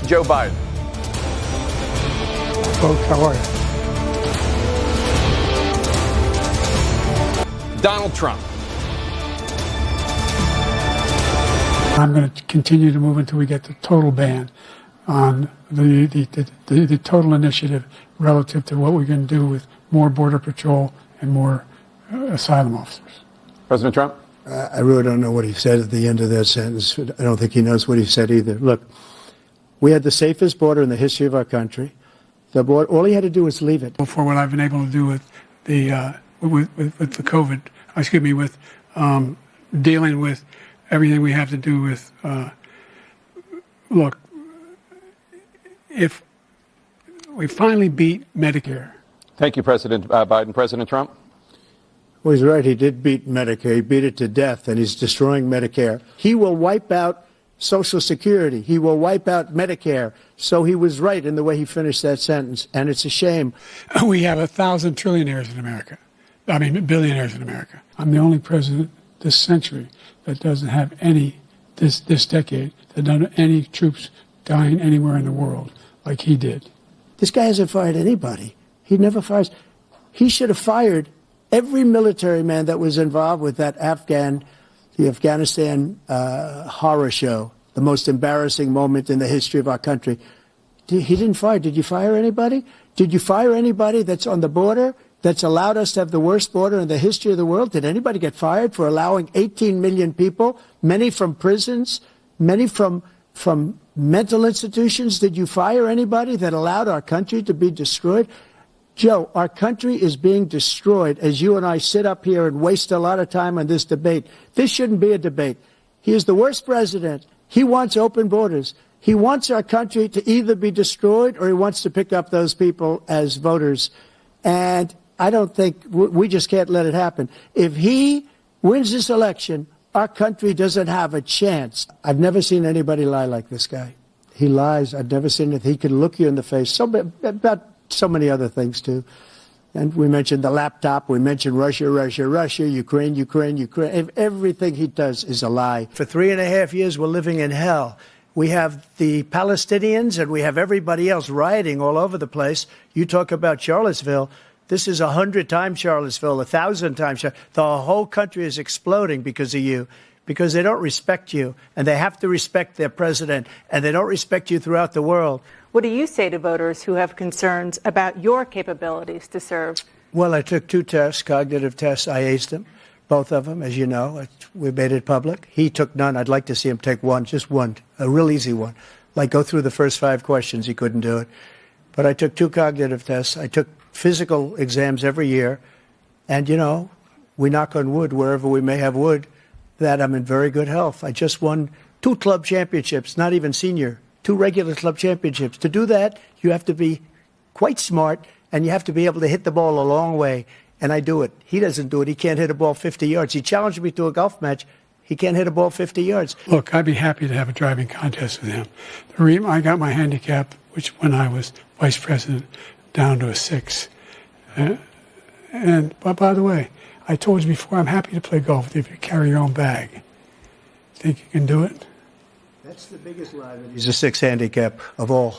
Joe Biden. Folks, how are you? Donald Trump. I'm going to continue to move until we get the total ban on the total initiative relative to what we're going to do with more Border Patrol and more asylum officers. President Trump? I really don't know what he said at the end of that sentence. I don't think he knows what he said either. Look, we had the safest border in the history of our country. The border, all he had to do was leave it. For what I've been able to do with the COVID, with dealing with everything we have to do with, look, if we finally beat Medicare. Thank you, President Biden. President Trump? Well, he's right. He did beat Medicare. He beat it to death, and he's destroying Medicare. He will wipe out Social Security. He will wipe out Medicare. So he was right in the way he finished that sentence, and it's a shame. We have 1,000 trillionaires in America. I mean, billionaires in America. I'm the only president this century that doesn't have any, this decade, that doesn't have any troops dying anywhere in the world like he did. This guy hasn't fired anybody. He never fires. He should have fired every military man that was involved with that the Afghanistan horror show, the most embarrassing moment in the history of our country. He didn't fire. Did you fire anybody? Did you fire anybody that's on the border that's allowed us to have the worst border in the history of the world? Did anybody get fired for allowing 18 million people, many from prisons, many from mental institutions? Did you fire anybody that allowed our country to be destroyed? Joe, our country is being destroyed as you and I sit up here and waste a lot of time on this debate. This shouldn't be a debate. He is the worst president. He wants open borders. He wants our country to either be destroyed or he wants to pick up those people as voters. And I don't think we just can't let it happen. If he wins this election, our country doesn't have a chance. I've never seen anybody lie like this guy. He lies. I've never seen it. He can look you in the face. About so many other things, too. And we mentioned the laptop. We mentioned Russia, Ukraine. Everything he does is a lie. For 3.5 years, we're living in hell. We have the Palestinians and we have everybody else rioting all over the place. You talk about Charlottesville. This is 100 times Charlottesville, 1,000 times. The whole country is exploding because of you, because they don't respect you, and they have to respect their president, and they don't respect you throughout the world. What do you say to voters who have concerns about your capabilities to serve? Well, I took 2 tests, cognitive tests. I aced them, both of them, as you know. We made it public. He took none. I'd like to see him take one, just one, a real easy one. Like go through the first 5 questions. He couldn't do it. But I took 2 cognitive tests. I took physical exams every year. And, you know, we knock on wood wherever we may have wood, that I'm in very good health. I just won 2 club championships, not even senior, 2 regular club championships. To do that, you have to be quite smart, and you have to be able to hit the ball a long way. And I do it. He doesn't do it. He can't hit a ball 50 yards. He challenged me to a golf match. He can't hit a ball 50 yards. Look, I'd be happy to have a driving contest with him. The reason I got my handicap, which when I was vice president, down to a 6. But by the way, I told you before, I'm happy to play golf with you if you carry your own bag. Think you can do it? That's the biggest lie. He's a 6 handicap of all.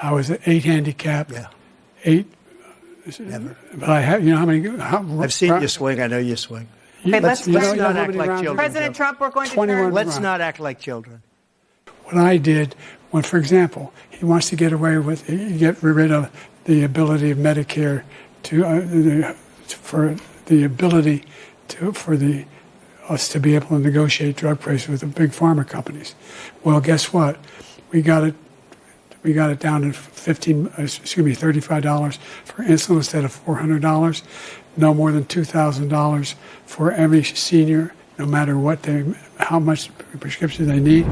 I was an 8 handicap. Yeah. 8. Never. But I have, you know how many? I've seen you swing. I know you swing. Okay, let's not act like children. President Trump, we're going to turn. Let's not act like children. What I did, when, for example, he wants to get away with, get rid of the ability of Medicare for us to be able to negotiate drug prices with the big pharma companies. Well, guess what? We got it down to $35 for insulin instead of $400. No more than $2,000 for every senior, no matter how much prescription they need.